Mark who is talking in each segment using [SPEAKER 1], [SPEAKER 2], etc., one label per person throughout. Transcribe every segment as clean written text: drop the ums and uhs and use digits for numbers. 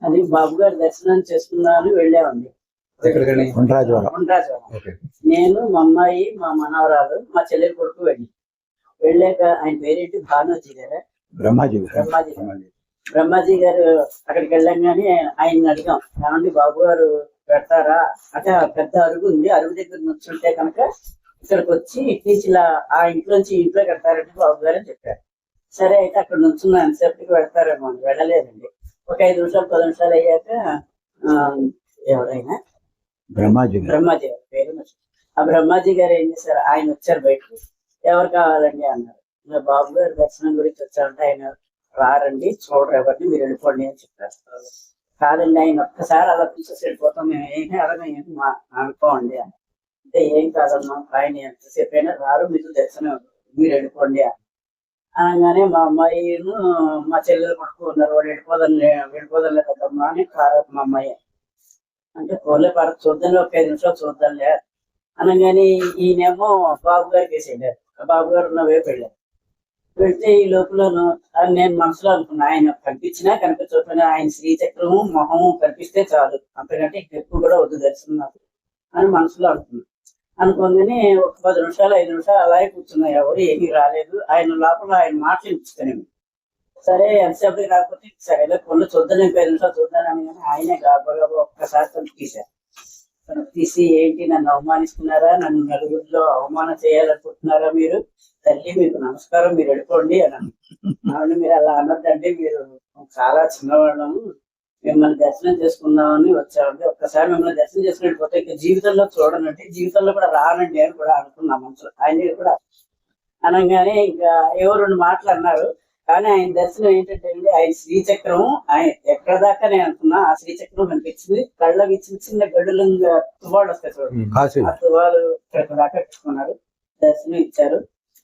[SPEAKER 1] అది బాబు గారి దర్శనం చేసుకున్నాను వెళ్ళామండి.
[SPEAKER 2] ఉండరాజవరం.
[SPEAKER 1] నేను, మా అమ్మాయి, మా మనవరాలు, మా చెల్లెలు కొడుకు వెళ్ళాక ఆయన పేరేంటి భానుజీ గారా? బ్రహ్మాజీ గారు అక్కడికి వెళ్ళంగానే ఆయన అడిగాం, ఏమండి బాబు గారు పెడతారా అంటే పెద్ద అరుగు ఉంది, అరుగు దగ్గర నుంచుంటే కనుక ఇక్కడికి వచ్చి ఇటు నుంచి ఇలా ఆ ఇంట్లోంచి ఇంట్లో కడతారంటే బాబు గారు అని చెప్పారు. సరే అయితే అక్కడ నుంచున్నా ఎంతసేపటికి పెడతారేమో అని వెళ్ళలేదండి. ఒక 5 నిమిషాలు 10 నిమిషాలు అయ్యాక ఎవరైనా బ్రహ్మాజీ గారు పేరు ఆ బ్రహ్మాజీ గారు ఏం చేశారు, ఆయన వచ్చారు బయటకు. ఎవరు కావాలండి అన్నారు. ఇలా బాబు గారి దర్శనం గురించి వచ్చారంటే ఆయన రారండి, చూడరు ఎవరిని, మీరు వెళ్ళిపోండి అని చెప్పారు. కాదండి ఆయన ఒక్కసారి అలా చూసేసి వెళ్ళిపోతాం, మేము ఏమీ అడగం అనుకోండి అని. అంటే ఏం కాదమ్మా, ఆయన ఎంతసేపు అయినా రారు, మీకు దర్శనం, మీరు వెళ్ళిపోండి అని అనగానే మా అమ్మాయిను మా చెల్లెలు కొడుకు ఉన్నారు, వాడు వెళ్ళిపోదలే కదమ్మా అని కాదు మా అమ్మాయి. అంటే పోలే పర చూద్దాంలే, ఒక 5 నిమిషాలు చూద్దాంలే అనగానే ఈయనేమో బాబు గారికి వేసేయారు. బాబు గారు ఉన్న వైపు వెళ్ళారు. వెళ్తే ఈ లోపలను నేను మనసులో అనుకున్నా, ఆయన కనిపించినా కనిపించకపోయినా ఆయన శ్రీచక్రము మొహము కనిపిస్తే చాలు, అంతకంటే ఎక్కువ కూడా వద్దు దర్శనం నాకు అని మనసులో అనుకుందని ఒక 10 నిమిషాలు 5 నిమిషాలు అలాగే కూర్చున్నాయి. ఎవరు ఏమీ రాలేదు. ఆయన లోపల ఆయన మాటలు ఇస్తానేమి. సరే ఎంతసేపటికి రాకపోతే సరే కొన్ని చూద్దాం, 5 నిమిషాలు చూద్దానని, కానీ ఆయనే గాబగా ఒక్కసారి తను తీశారు. తీసి ఏంటి నన్ను అవమానిస్తున్నారా, నన్ను నలుగురిలో అవమానం చేయాలనుకుంటున్నారా మీరు, తల్లి మీకు నమస్కారం, మీరు వెళ్ళిపోండి అని. అవును మీరు అలా అన్నదండి, మీరు చాలా చిన్నవాళ్ళము, మిమ్మల్ని దర్శనం చేసుకుందామని వచ్చామండి, ఒక్కసారి మిమ్మల్ని దర్శనం చేసుకుని వెళ్ళిపోతే ఇక జీవితంలో చూడనండి, జీవితంలో కూడా రానండి అని కూడా అనుకున్నా మనసులో. ఆయన కూడా అనగానే ఇంకా ఏవో 2 మాటలు అన్నారు. కానీ ఆయన దర్శనం ఏంటంటే అండి, ఆయన శ్రీచక్రం ఆయన ఎక్కడ దాకా నేను అనుకున్నా ఆ శ్రీచక్రం కనిపించింది. కళ్ళకి చిన్న చిన్న గడులు తువాళ్ళు వస్తాయి చూడండి, ఆ తువాలు ఇక్కడ దాకా పెట్టుకున్నారు, దర్శనం ఇచ్చారు,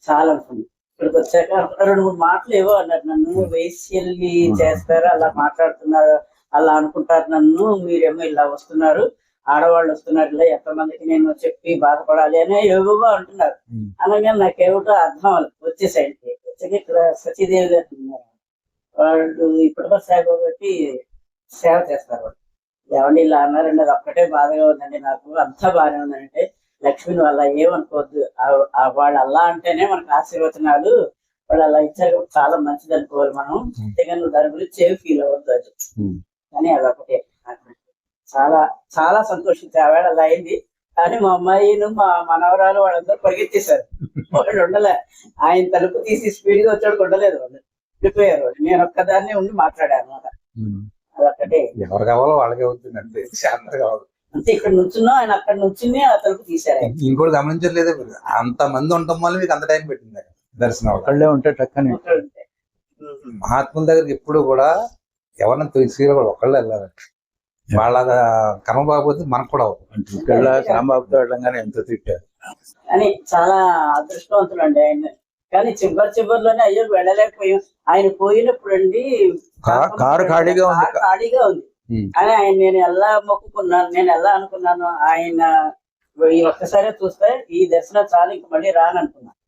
[SPEAKER 1] చాలా అనుకున్నాను. ఇక్కడికి వచ్చాక 2-3 మాటలు ఏవో అన్నారు, నన్ను వేశ్యల్ని చేస్తారు, అలా మాట్లాడుతున్నారు, అలా అనుకుంటారు నన్ను, మీరేమో ఇలా వస్తున్నారు, ఆడవాళ్ళు వస్తున్నారు, ఇలా ఎంతమందికి నేను చెప్పి బాధపడాలి అని ఏవో అంటున్నారు. అనగా నాకేమిటో అర్థం వచ్చేసరికి ఇక్కడ సతీదేవి గారు ఉన్నారు, వాళ్ళు ఇప్పుడు సాయిబాబాకి సేవ చేస్తారు. వాళ్ళు ఏమండి ఇలా అన్నారండి, అది ఒక్కటే బాధగా ఉందండి నాకు, అంతా బాగానే ఉందంటే లక్ష్మిని వాళ్ళ ఏమనుకోవద్దు, వాళ్ళు అలా అంటేనే మనకు ఆశీర్వచనాలు, వాళ్ళు అలా ఇచ్చారు చాలా మంచిది అనుకోవాలి మనం, అంతేగాని నువ్వు దాని గురించి ఏమి ఫీల్ అవ్వద్దు అది అని. అదొకటే చాలా చాలా సంతోషించి ఆవేళ అలా అయింది. కానీ మా అమ్మాయిను మా మనవరాలు వాళ్ళందరూ పరిగెత్తేశారు, వాళ్ళు ఉండలే. ఆయన తలుపు తీసి స్పీడ్ గా వచ్చాడు, ఉండలేదు, వాళ్ళు వెళ్ళిపోయారు. వాళ్ళు నేను ఒక్కదాన్ని ఉండి మాట్లాడాను అనమాట. అదొక్కటే,
[SPEAKER 2] ఎవరు కావాలో వాళ్ళకే అవుతుంది అంతే, శాంతం కావాలి
[SPEAKER 1] అంతే. ఇక్కడ నుంచున్నా ఆయన అక్కడ నుంచి ఆ తలుపు తీశారు.
[SPEAKER 2] ఇంకోటి గమనించట్లేదు, అంత మంది ఉండటం వల్ల మీకు అంత టైం పెట్టింది దర్శనం. ఒకళ్ళే ఉంటే టక్కని. మహాత్ముల దగ్గరికి ఎప్పుడు కూడా ఎవరిని తీసుకురా ఒకళ్ళు వెళ్ళాలి, వాళ్ళ కర్మ బాగపోతే మనకు కూడా రాంబాబుతో వెళ్ళంగానే ఎంత తిట్టారు
[SPEAKER 1] అని. చాలా అదృష్టవంతులు అండి ఆయన. కానీ చివరిలోనే అయ్యో వెళ్ళలేకపోయాం. ఆయన పోయినప్పుడు అండి
[SPEAKER 2] కారు ఖాళీగా ఉంది
[SPEAKER 1] అని ఆయన నేను ఎలా మొక్కుకున్నాను, నేను ఎలా అనుకున్నాను, ఆయన ఈ ఒక్కసారే చూస్తే ఈ దర్శనం చాలా ఇంక మళ్ళీ రాననుకున్నాను.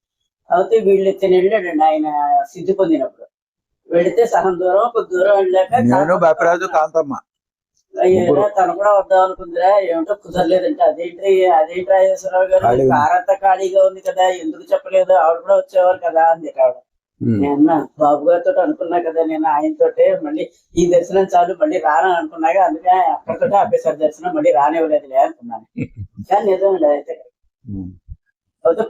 [SPEAKER 1] అయితే వీళ్ళు ఇతను వెళ్ళాడండి ఆయన సిద్ధి పొందినప్పుడు. వెళితే సగం దూరం కొద్ది దూరం వెళ్ళాక
[SPEAKER 2] కాంతమ్మ
[SPEAKER 1] తను కూడా వద్దాం అనుకుందిరా, ఏమిటో కుదరలేదంటే అదేంటి రాజేశ్వరరావు గారు, కారంతా ఖాళీగా ఉంది కదా, ఎందుకు చెప్పలేదు, ఆవిడ కూడా వచ్చేవారు కదా అంది ఆవిడ. నేను బాబు గారితో అనుకున్నా కదా, నేను ఆయనతోటే మళ్ళీ ఈ దర్శనం చాలు మళ్ళీ రానని అనుకున్నాగా, అందుకే అక్కడితోటే ఆపేసారి దర్శనం, మళ్ళీ రానివ్వలేదులే అనుకున్నాను. కానీ నిజండి అయితే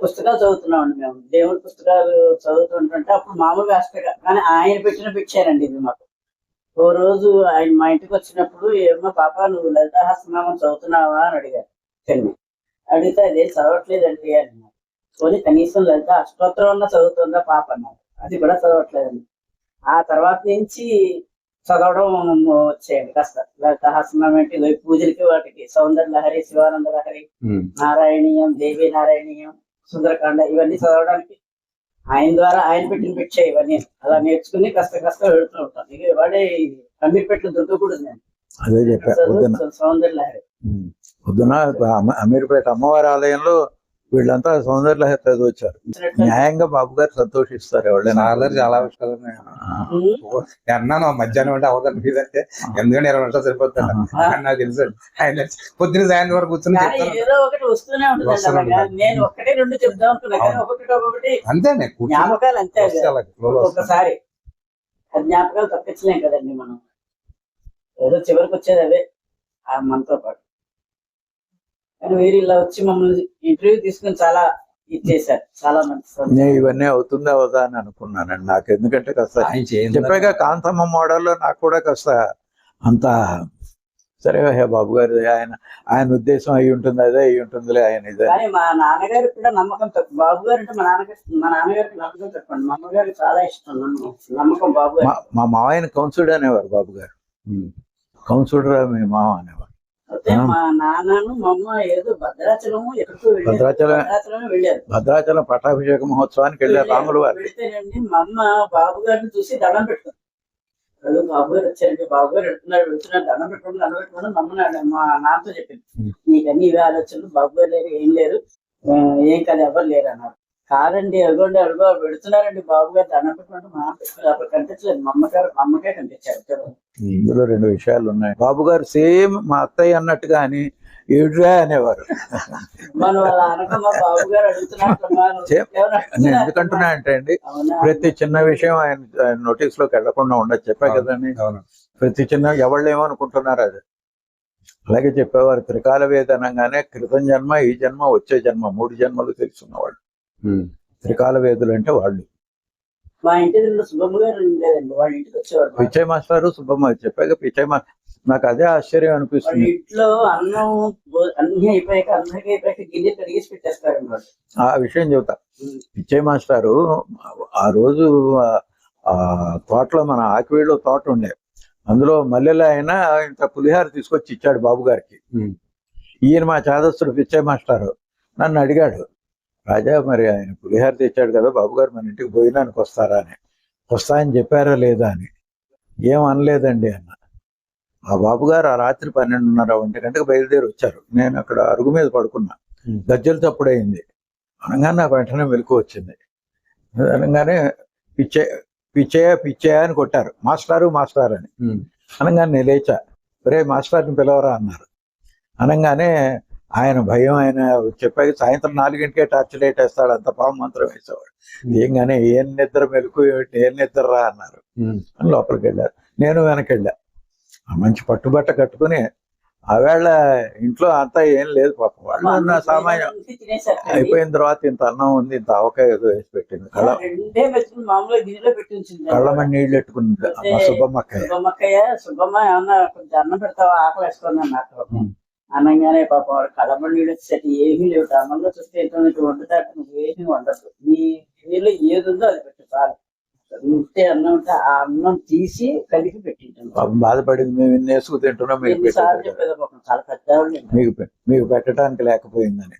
[SPEAKER 1] పుస్తకాలు చదువుతున్నామండి మేము, దేవుడి పుస్తకాలు చదువుతుంటుంటే అప్పుడు మామూలుగా అష్టగా, కానీ ఆయన పెట్టిన భిక్షేనండి ఇది మాకు. ఓ రోజు ఆయన మా ఇంటికి వచ్చినప్పుడు, ఏమో పాప నువ్వు లలితాసహస్రనామం చదువుతున్నావా అని అడిగారు. అడిగితే అదేం చదవట్లేదండి అన్నారు. పోనీ కనీసం లలిత అష్టోత్తరం అన్నా చదువుతుందా పాప అన్నారు. అది కూడా చదవట్లేదండి. ఆ తర్వాత నుంచి చదవడం వచ్చేయండి కాస్త. లలితాసహస్రనామం ఏంటి, పూజలకి వాటికి సౌందర్య లహరి, శివానంద లహరి, నారాయణీయం, దేవి నారాయణీయం, సుందరకాండ, ఇవన్నీ చదవడానికి ఆయన ద్వారా ఆయన పెట్టిన భిక్ష ఇవన్నీ. అలా నేర్చుకుని కష్ట వెళుతూ ఉంటాను. ఇక వాడే అమీర్పేటలో దొరకకూడదు నేను,
[SPEAKER 2] అదే చెప్పాను.
[SPEAKER 1] సౌందర్య లహరి
[SPEAKER 2] పొద్దున అమీర్పేట అమ్మవారి ఆలయంలో
[SPEAKER 3] వీళ్ళంతా సౌందర్యలహరి చదివచ్చారు. న్యాయంగా బాబు గారు సంతోషిస్తారు ఎవరైనా.
[SPEAKER 2] చాలా విషయాలు ఉన్నాయి. నేను అన్నాను మధ్యాహ్నం అంటే అవతల ఫీజు అంటే ఎందుకంటే 20 నిమిషాలు సరిపోతాను నాకు తెలుసు. ఆయన పొద్దున సాయంత్రం వరకు కూర్చొని
[SPEAKER 1] కానీ ఏదో ఒకటి వస్తూనే ఉంటుంది అలాగా. నేను ఒకటి రెండు చెప్దాం అనుకున్నా కానీ ఒకటి
[SPEAKER 2] అంతే
[SPEAKER 1] జ్ఞాపకాలు అంతే. ఒక్కొక్కసారి ఆ జ్ఞాపకాలు తప్పించలేం కదండి మనం. ఏదో చివరికి వచ్చేది అవే మనతో పాటు. కానీ వీరు ఇలా వచ్చి మమ్మల్ని ఇంటర్వ్యూ తీసుకుని చాలా ఇచ్చేసారు. చాలా మంచి
[SPEAKER 3] నేను ఇవన్నీ అవుతుందా అవుదా అని అనుకున్నానండి. నాకు ఎందుకంటే కాస్త చెప్పాక కాంతమ్మ మోడల్లో నాకు కూడా కాస్త అంత సరే హే బాబు గారు ఆయన ఉద్దేశం అయి ఉంటుంది, అదే అయి ఉంటుందిలే ఆయన ఇదే.
[SPEAKER 1] కానీ మా నాన్నగారికి కూడా నమ్మకం తక్కువ. బాబు గారు అంటే మా నాన్నగారికి నమ్మకం తక్కువ. మా అమ్మగారికి చాలా ఇష్టం నమ్మకం బాబు గారు.
[SPEAKER 3] మా మావయ్యని కౌన్సిలర్ అనేవారు బాబు గారు. కౌన్సిలర్ మీ మావ అనేవారు.
[SPEAKER 1] అయితే మా నాన్నను మా అమ్మ ఏదో భద్రాచలము ఎక్కడికో వెళ్ళారు.
[SPEAKER 3] భద్రాచలం పట్టాభిషేక మహోత్సవానికి వెళ్ళారు రాములు వారు.
[SPEAKER 1] వెళితేనండి మా అమ్మ బాబు గారిని చూసి దండం పెట్టుకుంది. బాబు గారు వచ్చారండి, బాబు గారు వెళ్తున్నారు దండం పెట్టుకోండి నమ్మన్నాడు. మా నాన్నతో చెప్పింది, నీకన్నీ ఇవే ఆలోచనలు, బాబు గారు లేరు, ఏం లేరు, ఏం కాదు, ఎవరు లేరు అన్నారు. కాదండి అదిగోండి అడుగు పెడుతున్నారండి బాబు గారు దండం పెట్టుకుంటే మా అప్పుడు కనిపించలేదు. మా అమ్మకే కనిపించారు.
[SPEAKER 3] ఇందులో 2 విషయాలు ఉన్నాయి. బాబు గారు సేమ్ మా అత్తయ్య అన్నట్టుగా అని ఏడ్రా అనేవారు.
[SPEAKER 1] మనం అలా అనకమ్మా, బాబు గారు అడుగుతున్నారు.
[SPEAKER 3] ఎందుకంటున్నా అంటే అండి, ప్రతి చిన్న విషయం ఆయన నోటీస్ లోకి వెళ్లకుండా ఉండదు. చెప్పా కదండి, ప్రతి చిన్న ఎవళ్ళు ఏమనుకుంటున్నారు అది అలాగే చెప్పేవారు. త్రికాల వేదనంగానే క్రితం జన్మ, ఈ జన్మ, వచ్చే జన్మ 3 జన్మలు తెలుసున్నవాళ్ళు త్రికాల వేదులు అంటే వాళ్ళు.
[SPEAKER 1] మా ఇంటి సుబ్బమ్మ గారు ఉండేదండి, వాళ్ళ ఇంటికి వచ్చేవారు.
[SPEAKER 3] పిచ్చయ్య మాస్టారు సుబ్బమ్మ చెప్పాక పిచ్చయ్య మాస్టర్ నాకు అదే ఆశ్చర్యం అనిపిస్తుంది.
[SPEAKER 1] ఇంట్లో అన్నం అన్ని అయిపోయాక అందరికీ అయిపోయాక గిన్నె కడిగేసి పెట్టేస్తారు.
[SPEAKER 3] ఆ విషయం చెబుతా. పిచ్చయ్య మాస్టారు ఆ రోజు ఆ తోటలో మన ఆకివీడులో తోట ఉండే, అందులో మల్లెలు ఆయన ఇంత పులిహార తీసుకొచ్చి ఇచ్చాడు బాబు గారికి. ఈయన మా చాదస్తుడు పిచ్చయ్య మాస్టారు నన్ను అడిగాడు, రాజా మరి ఆయన పులిహార తెచ్చాడు కదా బాబు గారు, మన ఇంటికి భోజనానికి వస్తారా అని. వస్తా అని చెప్పారా లేదా అని. ఏం అనలేదండి అన్న. ఆ బాబు గారు ఆ రాత్రి 12:30, 1 గంటకు బయలుదేరి వచ్చారు. నేను అక్కడ అరుగు మీద పడుకున్నా. గజ్జలు తప్పుడైంది అనగానే నాకు వెంటనే మెలకు వచ్చింది. అనగానే పిచ్చయ్య అని కొట్టారు. మాస్టారు అని అనగానే నేను లేచా. రే మాస్టర్ని పిలవరా అన్నారు. అనగానే ఆయన భయం, ఆయన చెప్పాక సాయంత్రం 4 గంటకే టార్చ్ లైట్ వేస్తాడు, అంత పాము మంత్రం వేసేవాడు. ఏంగానే ఏం నిద్ర మెలకు ఏం నిద్రరా అన్నారు అని లోపలికి వెళ్ళారు. నేను వెనకెళ్ళా. మంచి పట్టుబట్ట కట్టుకుని ఆవేళ ఇంట్లో అంతా ఏం లేదు పాపం. వాళ్ళు సామాన్యం అయిపోయిన తర్వాత ఇంత అన్నం ఉంది, ఇంత ఆవకాయ ఏదో వేసి పెట్టింది. కళ్ళమని నీళ్ళు పెట్టుకుంది
[SPEAKER 1] సుబ్బమ్మ ఏమన్నా కొంచెం అన్నం పెడతావా, ఆకలి వేస్తుంది అన్నట్టు అనగానే పాపం వాడు కళ్ళమని నీళ్ళు వచ్చేసరికి ఏమీ లేవు. అన్నంలో చూస్తే ఏంటో వండుతాడు, నువ్వు ఏమీ వండదు, నీ నీళ్ళు ఏది ఉందో అది పెట్టు చాలు. ఉంటే అన్నం ఉంటే ఆ అన్నం తీసి కలిపి పెట్టింటాను.
[SPEAKER 3] బాధపడింది, మేము ఇన్ని వేసుకు తింటున్నాం,
[SPEAKER 1] చాలా పెద్ద
[SPEAKER 3] మీకు పెట్టడానికి లేకపోయిందని.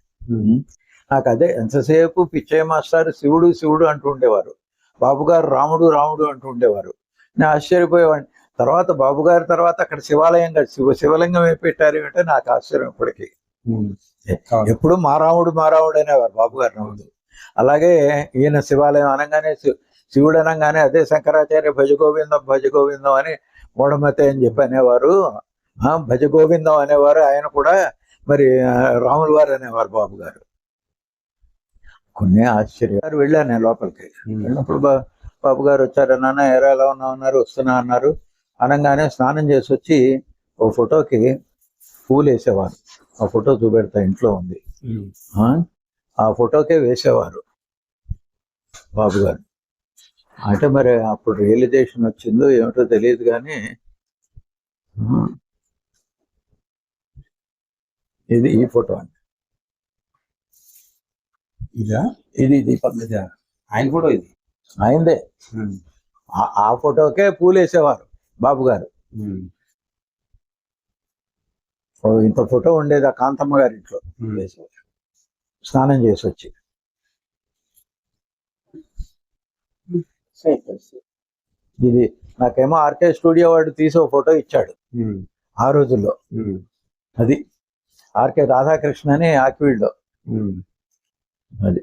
[SPEAKER 3] నాకు అదే ఎంతసేపు పిచ్చయ్య మాస్టర్ శివుడు అంటూ ఉండేవారు, బాబు గారు రాముడు అంటూ ఉండేవారు. నేను ఆశ్చర్యపోయేవాడిని. తర్వాత బాబు గారి తర్వాత అక్కడ శివాలయం శివలింగం ఏ పెట్టారు అంటే నాకు ఆశ్చర్యం. ఇప్పటికీ ఎప్పుడు మా రాముడు అనేవారు బాబు గారు నవ్వుతూ. అలాగే ఈయన శివాలయం అనగానే శివుడు అనగానే అదే శంకరాచార్య భజగోవిందం అని మూఢమతే అని చెప్పి అనేవారు. భజగోవిందం అనేవారు. ఆయన కూడా మరి రాముల వారు అనేవారు బాబు గారు. కొన్ని ఆశ్చర్యాలు. వెళ్ళాను నేను లోపలికి. వెళ్ళినప్పుడు బాబు గారు వచ్చారు. నాన్న ఎరా ఎలా ఉన్నారు, వస్తున్నా అన్నారు. అనగానే స్నానం చేసి వచ్చి ఒక ఫోటోకి పూలు వేసేవారు. ఆ ఫోటో చూపెడతా, ఇంట్లో ఉంది. ఆ ఫోటోకే వేసేవారు బాబు గారు. అంటే మరి అప్పుడు రియలైజేషన్ వచ్చిందో ఏమిటో తెలియదు కానీ ఇది ఈ ఫోటో అండి. ఇది పద్ధతి.
[SPEAKER 2] ఆయన ఫోటో ఇది
[SPEAKER 3] ఆయనదే. ఆ ఫోటోకే పూలు వేసేవారు బాబు గారు. ఇంత ఫోటో ఉండేది ఆ కాంతమ్మ గారి ఇంట్లో. స్నానం చేసి వచ్చి ఇది నాకేమో ఆర్కే స్టూడియో వాడు తీసి ఒక ఫోటో ఇచ్చాడు ఆ రోజుల్లో. అది ఆర్కే రాధాకృష్ణ అని ఆకివీడ్లో. అది